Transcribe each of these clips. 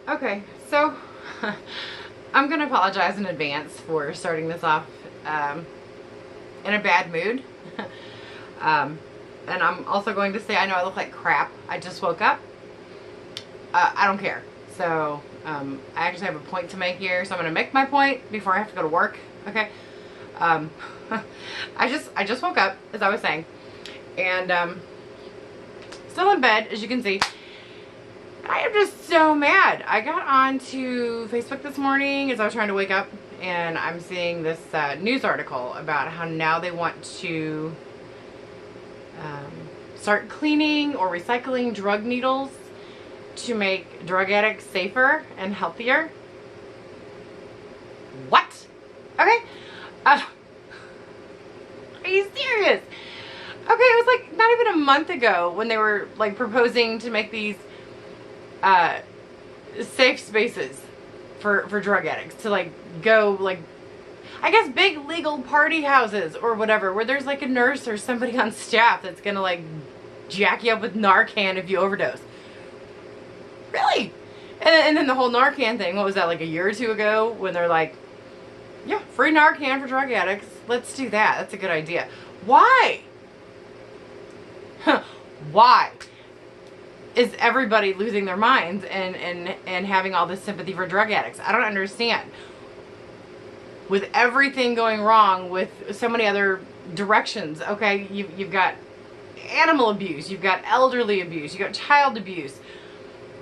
Okay, so I'm gonna apologize in advance for starting this off in a bad mood. um, and I'm also going to say I know I look like crap. I just woke up. I don't care. So I actually have a point to make here, so I'm gonna make my point before I have to go to work. Okay. Um, I just woke up, as I was saying, and still in bed, as you can see. I am just so mad. I got onto Facebook this morning as I was trying to wake up, and I'm seeing this news article about how now they want to start cleaning or recycling drug needles to make drug addicts safer and healthier. What? Okay. Are you serious? Okay, it was like not even a month ago when they were like proposing to make these safe spaces for drug addicts to like go like, I guess, big legal party houses or whatever, where there's like a nurse or somebody on staff that's gonna like jack you up with Narcan if you overdose. Really? And then the whole Narcan thing, what was that, like a year or two ago, when they're like, yeah, free Narcan for drug addicts. Let's do that. That's a good idea. Why? Why is everybody losing their minds and having all this sympathy for drug addicts? I don't understand. With everything going wrong with so many other directions, okay, you've got animal abuse, you've got elderly abuse, you've got child abuse,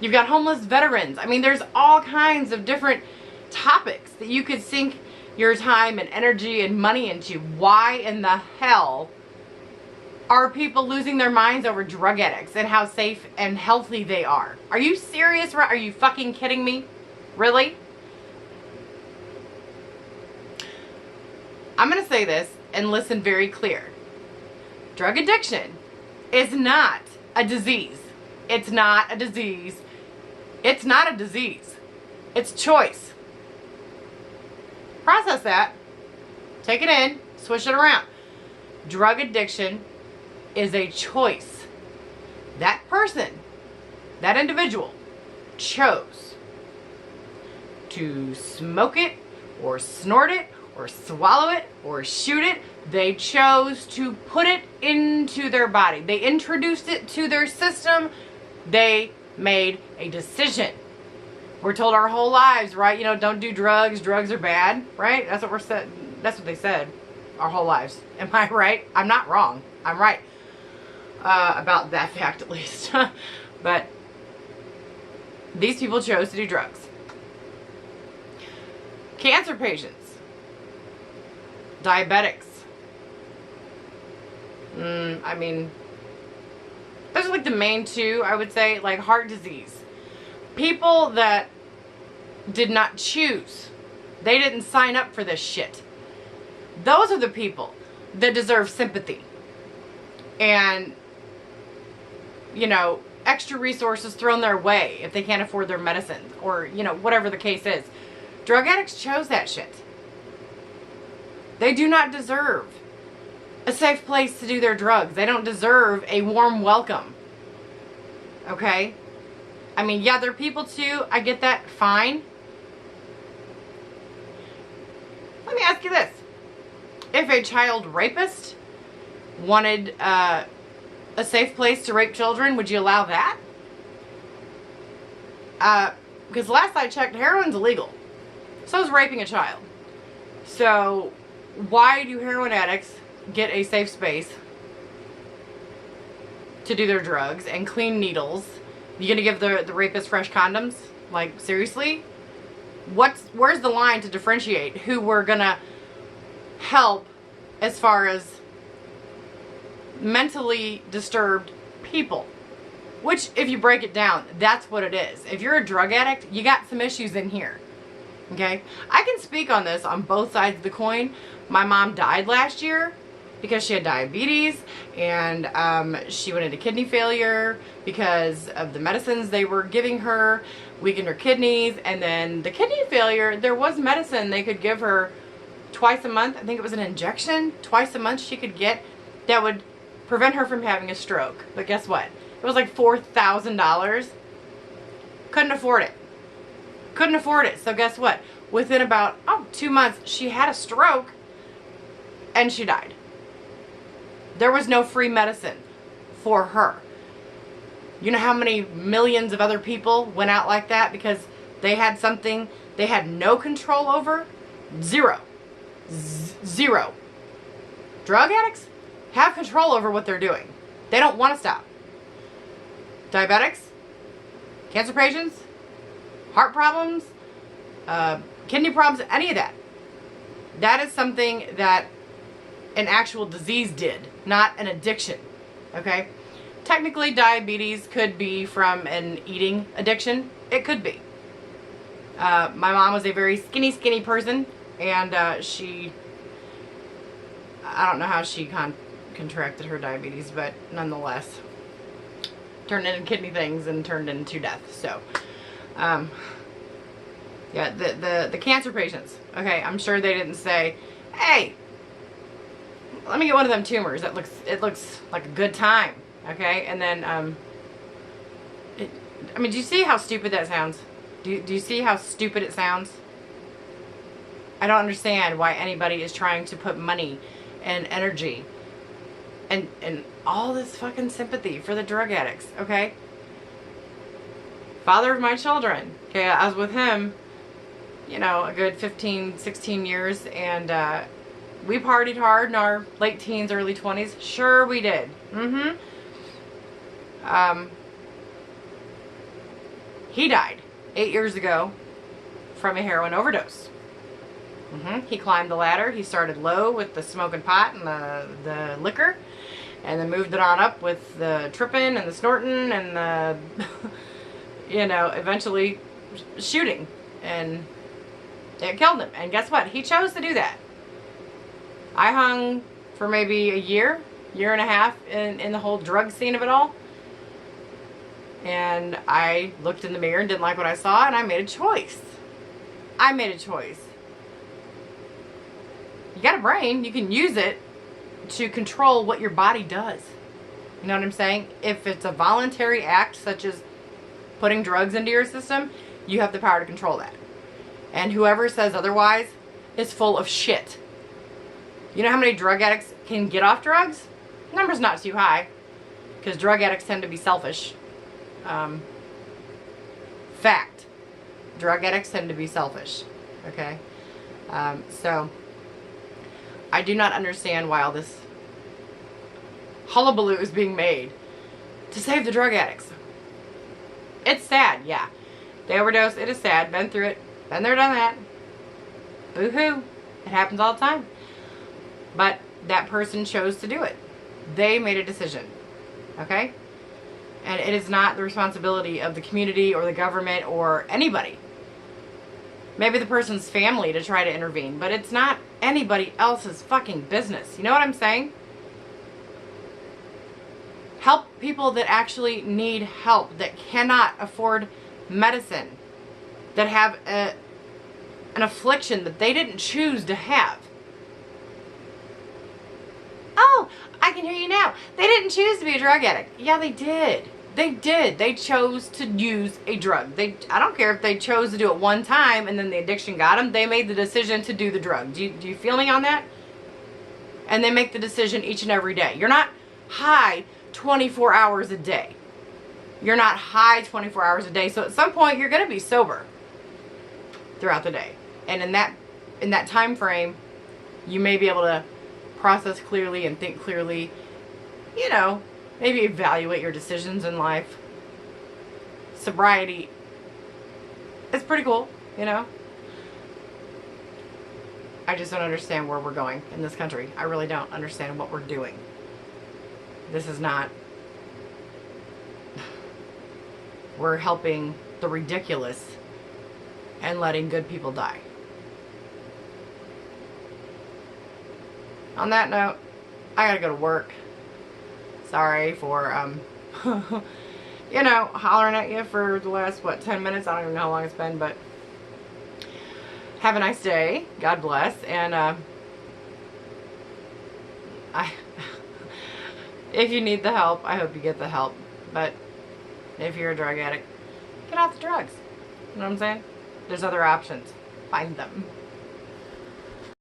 you've got homeless veterans. I mean, there's all kinds of different topics that you could sink your time and energy and money into. Why in the hell are people losing their minds over drug addicts and how safe and healthy they are? Are you serious? Are you fucking kidding me? Really? I'm going to say this and listen very clear. Drug addiction is not a disease. It's not a disease. It's not a disease. It's choice. Process that. Take it in. Swish it around. Drug addiction is a choice. That person, that individual, chose to smoke it or snort it or swallow it or shoot it. They chose to put it into their body. They introduced it to their system. They made a decision. We're told our whole lives, right? You know, don't do drugs. Drugs are bad, right? That's what we're said. That's what they said our whole lives. Am I right? I'm not wrong. I'm right. About that fact, at least. But these people chose to do drugs. Cancer patients, diabetics. I mean, those are like the main two, I would say. Like heart disease. People that did not choose. They didn't sign up for this shit. Those are the people that deserve sympathy. And, you know, extra resources thrown their way if they can't afford their medicines or, you know, whatever the case is. Drug addicts chose that shit. They do not deserve a safe place to do their drugs. They don't deserve a warm welcome. Okay? I mean, yeah, they're people too. I get that. Fine. Let me ask you this. If a child rapist wanted a safe place to rape children, would you allow that? Because last I checked, heroin's illegal. So is raping a child. So why do heroin addicts get a safe space to do their drugs and clean needles? You gonna give the rapist fresh condoms? Like, seriously? Where's the line to differentiate who we're gonna help as far as mentally disturbed people? Which, if you break it down, that's what it is. If you're a drug addict, you got some issues in here. Okay? I can speak on this on both sides of the coin. My mom died last year because she had diabetes, and she went into kidney failure because of the medicines they were giving her, weakened her kidneys, and then the kidney failure, there was medicine they could give her twice a month. I think it was an injection twice a month she could get that would prevent her from having a stroke. But guess what? It was like $4,000. Couldn't afford it. Couldn't afford it. So guess what? Within about 2 months, she had a stroke and she died. There was no free medicine for her. You know how many millions of other people went out like that because they had something they had no control over? Zero. Zero. Drug addicts have control over what they're doing. They don't want to stop. Diabetics, cancer patients, heart problems, kidney problems, any of that. That is something that an actual disease did, not an addiction. Okay? Technically, diabetes could be from an eating addiction. It could be. My mom was a very skinny person, and I don't know how she contracted her diabetes, but nonetheless, turned into kidney things and turned into death. So, yeah, the cancer patients. Okay, I'm sure they didn't say, "Hey, let me get one of them tumors. It looks like a good time." Okay, and then I mean, do you see how stupid that sounds? Do you see how stupid it sounds? I don't understand why anybody is trying to put money and energy and all this fucking sympathy for the drug addicts. Okay, father of my children. Okay, I was with him, you know, a good 15, 16 years, and we partied hard in our late teens, early 20s. Sure we did. He died 8 years ago from a heroin overdose. He climbed the ladder. He started low with the smoking pot and the liquor, and then moved it on up with the tripping and the snorting and the, you know, eventually shooting, and it killed him. And guess what? He chose to do that. I hung for maybe a year and a half in the whole drug scene of it all. And I looked in the mirror and didn't like what I saw, and I made a choice. You got a brain. You can use it to control what your body does. You know what I'm saying? If it's a voluntary act, such as putting drugs into your system, you have the power to control that. And whoever says otherwise is full of shit. You know how many drug addicts can get off drugs? Number's not too high, because drug addicts tend to be selfish. Fact. Drug addicts tend to be selfish. Okay? So, I do not understand why all this hullabaloo is being made to save the drug addicts. It's sad, yeah. They overdose, it is sad. Been through it. Been there, done that. Boo-hoo. It happens all the time. But that person chose to do it. They made a decision. Okay? And it is not the responsibility of the community or the government or anybody. Maybe the person's family to try to intervene, but it's not anybody else's fucking business. You know what I'm saying? Help people that actually need help, that cannot afford medicine, that have an affliction that they didn't choose to have. Oh, I can hear you now. They didn't choose to be a drug addict. Yeah, they did. They did. They chose to use a drug. I don't care if they chose to do it one time and then the addiction got them. They made the decision to do the drug. Do you feel me on that? And they make the decision each and every day. You're not high 24 hours a day. You're not high 24 hours a day. So at some point you're going to be sober throughout the day. And in that time frame, you may be able to process clearly and think clearly. You know, maybe evaluate your decisions in life. Sobriety is pretty cool, you know. I just don't understand where we're going in this country. I really don't understand what we're doing. This is not... We're helping the ridiculous and letting good people die. On that note, I gotta go to work. Sorry for, you know, hollering at you for the last, 10 minutes? I don't even know how long it's been, but have a nice day. God bless. And, if you need the help, I hope you get the help. But if you're a drug addict, get off the drugs. You know what I'm saying? There's other options. Find them.